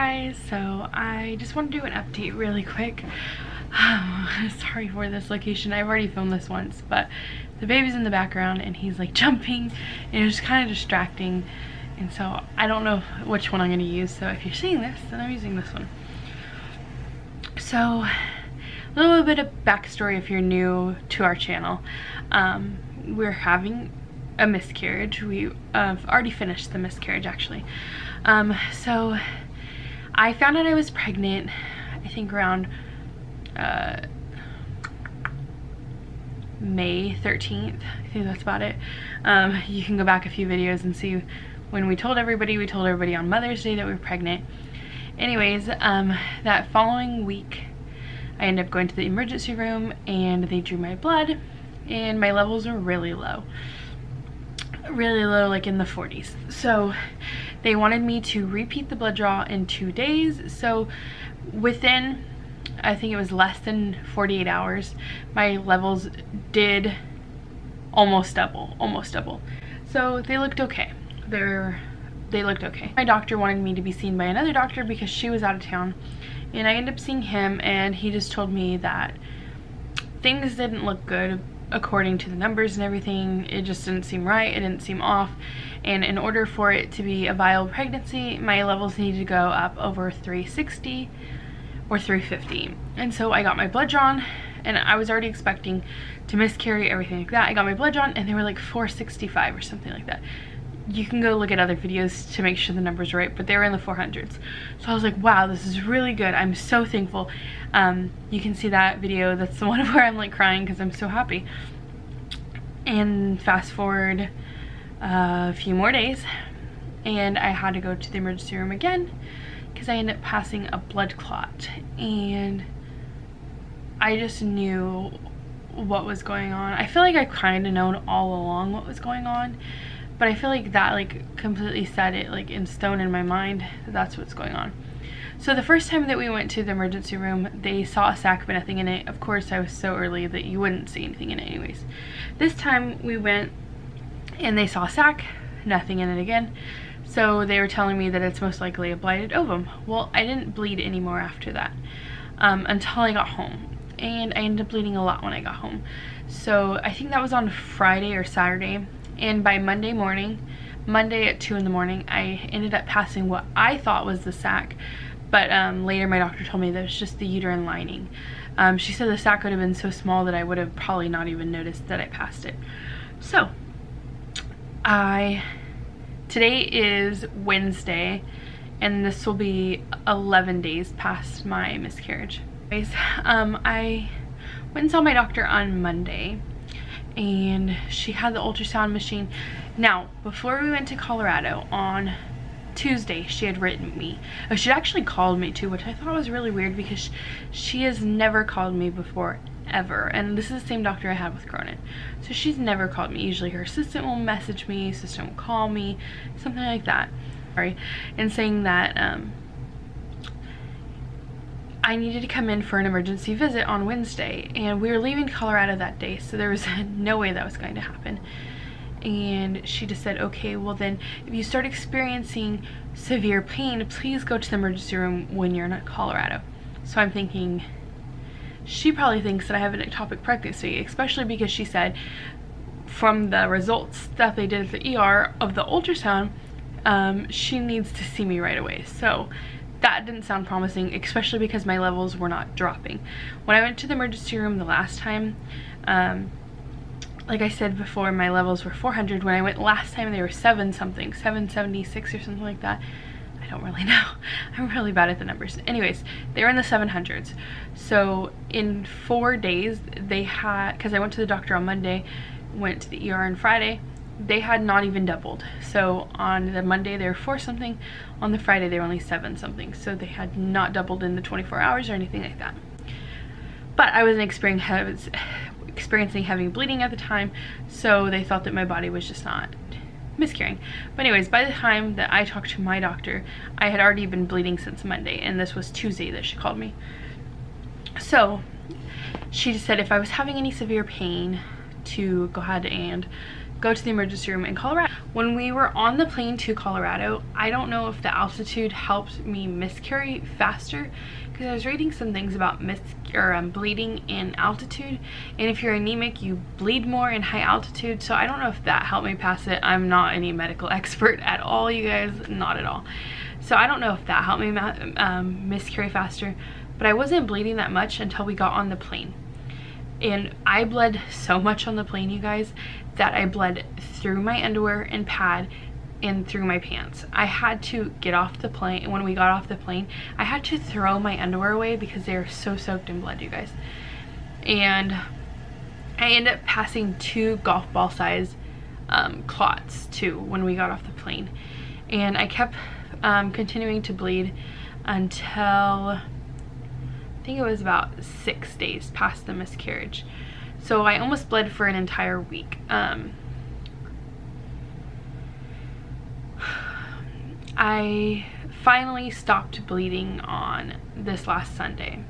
guys, so I just want to do an update really quick. Sorry for this location. I've already filmed this once, but the baby's in the background and he's like jumping and it's kind of distracting, and so I don't know which one I'm going to use. So if you're seeing this, then I'm using this one. So a little bit of backstory if you're new to our channel. We're having a miscarriage. We have already finished the miscarriage actually. So I found out I was pregnant, I think around May 13th. I think that's about it. You can go back a few videos and see when we told everybody on Mother's Day that we were pregnant. Anyways, that following week I ended up going to the emergency room and they drew my blood and my levels were really low, like in the 40s. So they wanted me to repeat the blood draw in 2 days. So within, I think it was less than 48 hours, my levels did almost double. So they looked okay. They looked okay. My doctor wanted me to be seen by another doctor because she was out of town, and I ended up seeing him, and he just told me that things didn't look good according to the numbers and everything. It just didn't seem right, it didn't seem off, and in order for it to be a viable pregnancy, my levels needed to go up over 360 or 350. And so I got my blood drawn, and I was already expecting to miscarry, everything like that. I got my blood drawn and they were like 465 or something like that. You can go look at other videos to make sure the numbers are right, but they were in the 400s. So I was like, wow, this is really good. I'm so thankful. You can see that video. That's the one where I'm like crying because I'm so happy. And fast forward a few more days and I had to go to the emergency room again because I ended up passing a blood clot, and I just knew what was going on. I feel like I kind of known all along what was going on, but I feel like that like completely set it like in stone in my mind that that's what's going on. So the first time that we went to the emergency room, they saw a sac but nothing in it. Of course, I was so early that you wouldn't see anything in it anyways. This time we went and they saw a sac, nothing in it again. So they were telling me that it's most likely a blighted ovum. Well, I didn't bleed anymore after that until I got home, and I ended up bleeding a lot when I got home. So I think that was on Friday or Saturday, and by Monday at 2 in the morning, I ended up passing what I thought was the sac, but later my doctor told me that it's just the uterine lining. She said the sac would have been so small that I would have probably not even noticed that I passed it. So today is Wednesday, and this will be 11 days past my miscarriage. I went and saw my doctor on Monday, and she had the ultrasound machine. Now, before we went to Colorado on Tuesday, she had written me. Oh, she actually called me too, which I thought was really weird because she has never called me before, ever. And this is the same doctor I had with Cronin. So she's never called me. Usually her assistant will message me, assistant will call me, something like that. Sorry. And saying that I needed to come in for an emergency visit on Wednesday, and we were leaving Colorado that day, so there was no way that was going to happen. And she just said, okay, well then if you start experiencing severe pain, please go to the emergency room when you're in Colorado. So I'm thinking, she probably thinks that I have an ectopic pregnancy, especially because she said from the results that they did at the ER of the ultrasound, she needs to see me right away. So that didn't sound promising, especially because my levels were not dropping. When I went to the emergency room the last time, like I said before, my levels were 400. When I went last time, they were 776 or something like that. I don't really know. I'm really bad at the numbers. Anyways, they were in the 700s. So in 4 days, they had, because I went to the doctor on Monday, went to the ER on Friday, they had not even doubled. So on the Monday they were 4 something, on the Friday they were only 7 something. So they had not doubled in the 24 hours or anything like that. But I wasn't experiencing heavy bleeding at the time, so they thought that my body was just not miscarrying. But anyways, by the time that I talked to my doctor, I had already been bleeding since Monday, and this was Tuesday that she called me. So she just said if I was having any severe pain to go ahead and go to the emergency room in Colorado. When we were on the plane to Colorado, I don't know if the altitude helped me miscarry faster, because I was reading some things about bleeding in altitude, and if you're anemic you bleed more in high altitude, so I don't know if that helped me pass it. I'm not any medical expert at all, you guys, not at all. So I don't know if that helped me miscarry faster, but I wasn't bleeding that much until we got on the plane. And I bled so much on the plane, you guys, that I bled through my underwear and pad and through my pants. I had to get off the plane. When we got off the plane, I had to throw my underwear away because they are so soaked in blood, you guys. And I ended up passing 2 golf ball size clots too when we got off the plane. And I kept continuing to bleed until I think it was about 6 days past the miscarriage. So I almost bled for an entire week. I finally stopped bleeding on this last Sunday.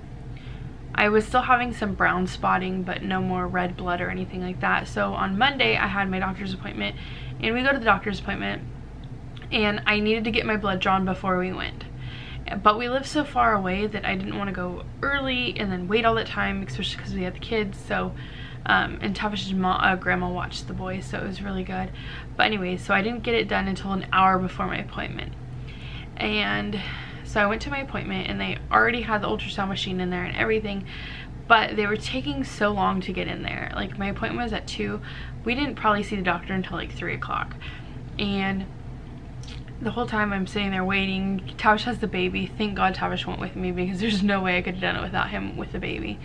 I was still having some brown spotting, but no more red blood or anything like that. So on Monday I had my doctor's appointment, and we go to the doctor's appointment, and I needed to get my blood drawn before we went. But we live so far away that I didn't want to go early and then wait all that time, especially because we had the kids. So and Tavish's grandma watched the boys, so it was really good. But anyway, so I didn't get it done until an hour before my appointment. And so I went to my appointment, and they already had the ultrasound machine in there and everything, but they were taking so long to get in there. Like, my appointment was at 2. We didn't probably see the doctor until like 3 o'clock. And the whole time I'm sitting there waiting. Tavish has the baby. Thank God Tavish went with me, because there's no way I could have done it without him with the baby.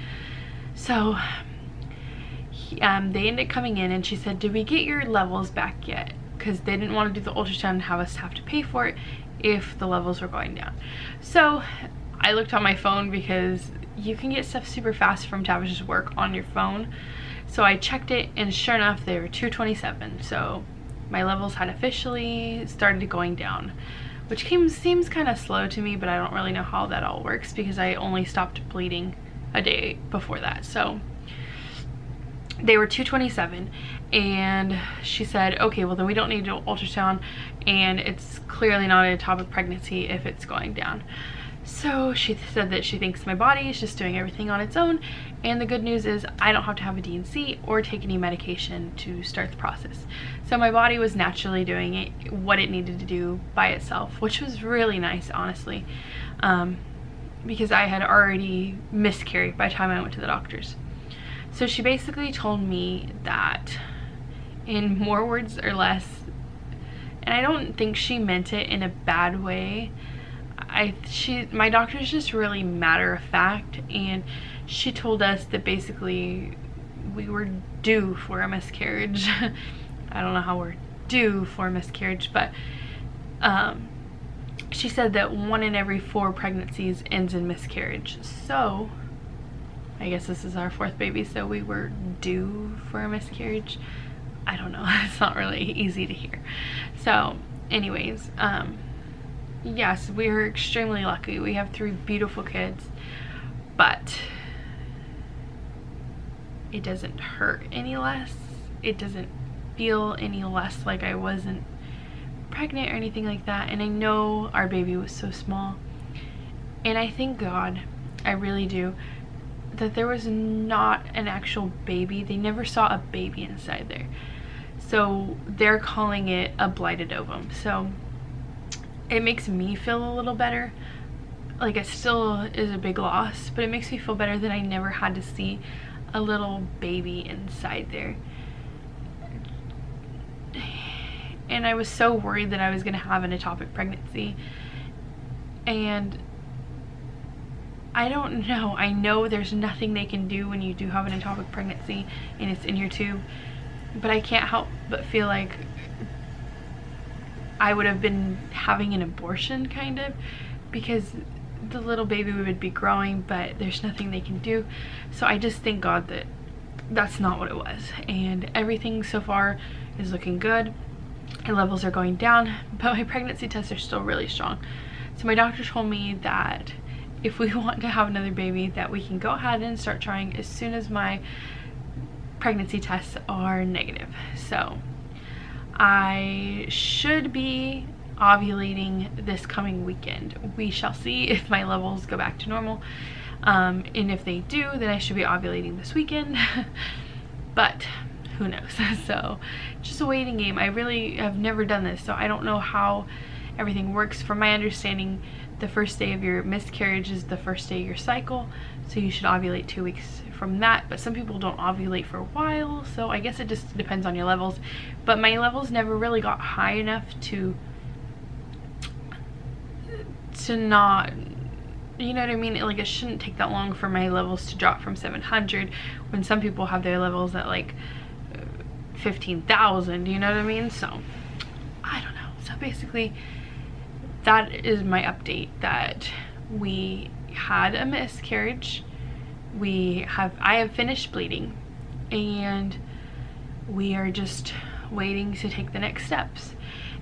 So they ended up coming in, and she said, did we get your levels back yet? Because they didn't want to do the ultrasound and have us have to pay for it if the levels were going down. So I looked on my phone, because you can get stuff super fast from Tavish's work on your phone. So I checked it, and sure enough, they were 227. So my levels had officially started going down, which seems kind of slow to me, but I don't really know how that all works, because I only stopped bleeding a day before that. So they were 227, and she said, okay, well then we don't need to ultrasound, and it's clearly not an ectopic pregnancy if it's going down. So she said that she thinks my body is just doing everything on its own, and the good news is I don't have to have a D&C or take any medication to start the process. So my body was naturally doing it, what it needed to do by itself, which was really nice, honestly, because I had already miscarried by the time I went to the doctor's. So she basically told me that, in more words or less, and I don't think she meant it in a bad way, my doctor's just really matter of fact, and she told us that basically we were due for a miscarriage. I don't know how we're due for a miscarriage, but she said that 1 in every 4 pregnancies ends in miscarriage. So I guess this is our 4th baby, so we were due for a miscarriage. I don't know, it's not really easy to hear. So anyways, yes, we are extremely lucky. We have 3 beautiful kids, but it doesn't hurt any less. It doesn't feel any less like I wasn't pregnant or anything like that. And I know our baby was so small, and I thank God, I really do, that there was not an actual baby. They never saw a baby inside there. So they're calling it a blighted ovum. So it makes me feel a little better. Like, it still is a big loss, but it makes me feel better that I never had to see a little baby inside there. And I was so worried that I was gonna have an ectopic pregnancy, and I don't know. I know there's nothing they can do when you do have an ectopic pregnancy and it's in your tube, but I can't help but feel like I would have been having an abortion, kind of, because the little baby would be growing, but there's nothing they can do. So I just thank God that that's not what it was, and everything so far is looking good. My levels are going down, but my pregnancy tests are still really strong. So my doctor told me that if we want to have another baby, that we can go ahead and start trying as soon as my pregnancy tests are negative. So I should be ovulating this coming weekend. We shall see if my levels go back to normal. And if they do, then I should be ovulating this weekend. But who knows? So just a waiting game. I really have never done this, so I don't know how everything works. From my understanding, the first day of your miscarriage is the first day of your cycle, so you should ovulate 2 weeks from that. But some people don't ovulate for a while, so I guess it just depends on your levels. But my levels never really got high enough to not, you know what I mean? Like, it shouldn't take that long for my levels to drop from 700 when some people have their levels at like 15,000, you know what I mean? So I don't know. So basically that is my update, that we had a miscarriage. I have finished bleeding, and we are just waiting to take the next steps.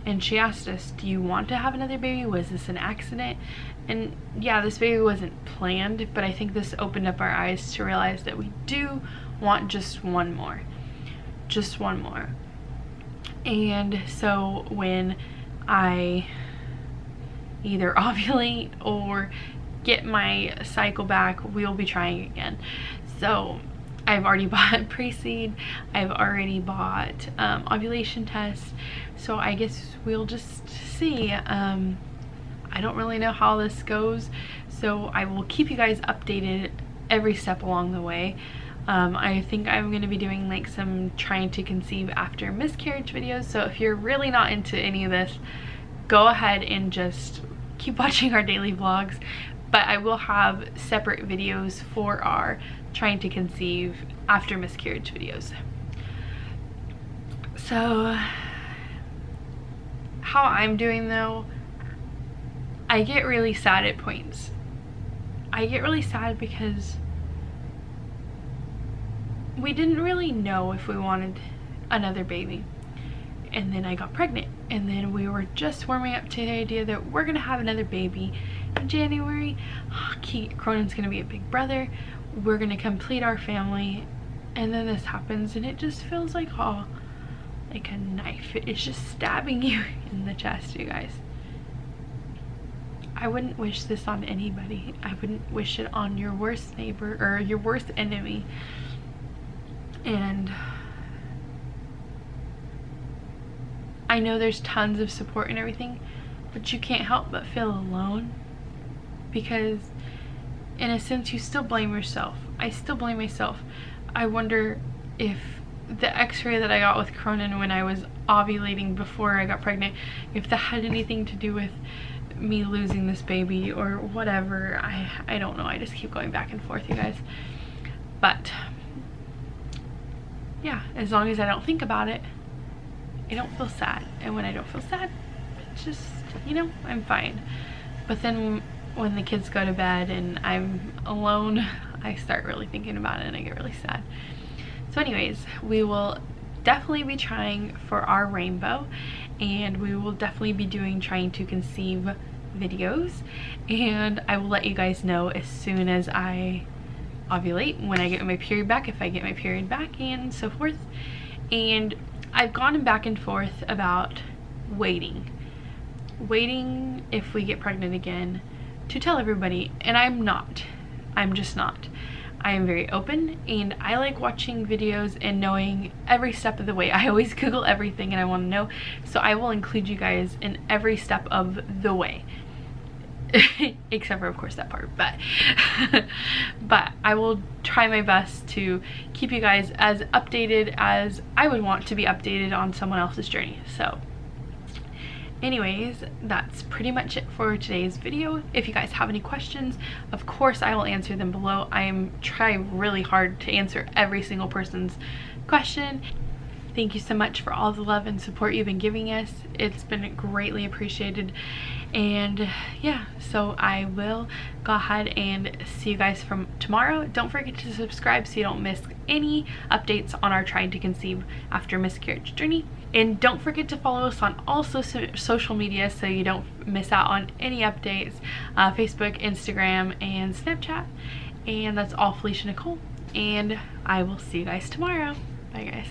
And she asked us, do you want to have another baby? Was this an accident? And yeah, this baby wasn't planned, but I think this opened up our eyes to realize that we do want just one more. Just one more. And so when I either ovulate or get my cycle back, we'll be trying again. So I've already bought pre-seed, I've already bought ovulation tests, so I guess we'll just see. I don't really know how this goes, so I will keep you guys updated every step along the way. I think I'm going to be doing like some trying to conceive after miscarriage videos, so if you're really not into any of this, go ahead and just keep watching our daily vlogs. But I will have separate videos for our trying to conceive after miscarriage videos. So how I'm doing though, I get really sad at points. I get really sad because we didn't really know if we wanted another baby. And then I got pregnant, and then we were just warming up to the idea that we're gonna have another baby in January. Cronin's gonna be a big brother. We're gonna complete our family, and then this happens, and it just feels like, oh, like a knife. It's just stabbing you in the chest, you guys. I wouldn't wish this on anybody. I wouldn't wish it on your worst neighbor or your worst enemy. And I know there's tons of support and everything, but you can't help but feel alone, because in a sense you still blame yourself. I still blame myself. I wonder if the x-ray that I got with Cronin when I was ovulating before I got pregnant, if that had anything to do with me losing this baby or whatever. I don't know. I just keep going back and forth, you guys. But yeah, as long as I don't think about it, I don't feel sad. And when I don't feel sad, it's just, you know, I'm fine. But then when the kids go to bed and I'm alone, I start really thinking about it and I get really sad. So anyways, we will definitely be trying for our rainbow, and we will definitely be doing trying to conceive videos, and I will let you guys know as soon as I ovulate, when I get my period back, if I get my period back, and so forth. And I've gone back and forth about waiting if we get pregnant again to tell everybody, and I'm just not. I am very open, and I like watching videos and knowing every step of the way. I always Google everything and I want to know, so I will include you guys in every step of the way. Except for, of course, that part, but but I will try my best to keep you guys as updated as I would want to be updated on someone else's journey. So anyways, that's pretty much it for today's video. If you guys have any questions, of course I will answer them below. I am trying really hard to answer every single person's question. Thank you so much for all the love and support you've been giving us. It's been greatly appreciated. And yeah, so I will go ahead and see you guys from tomorrow. Don't forget to subscribe so you don't miss any updates on our trying to conceive after miscarriage journey. And don't forget to follow us on all social media so you don't miss out on any updates. Facebook, Instagram, and Snapchat. And that's all, Felicia Nicole. And I will see you guys tomorrow. Bye guys.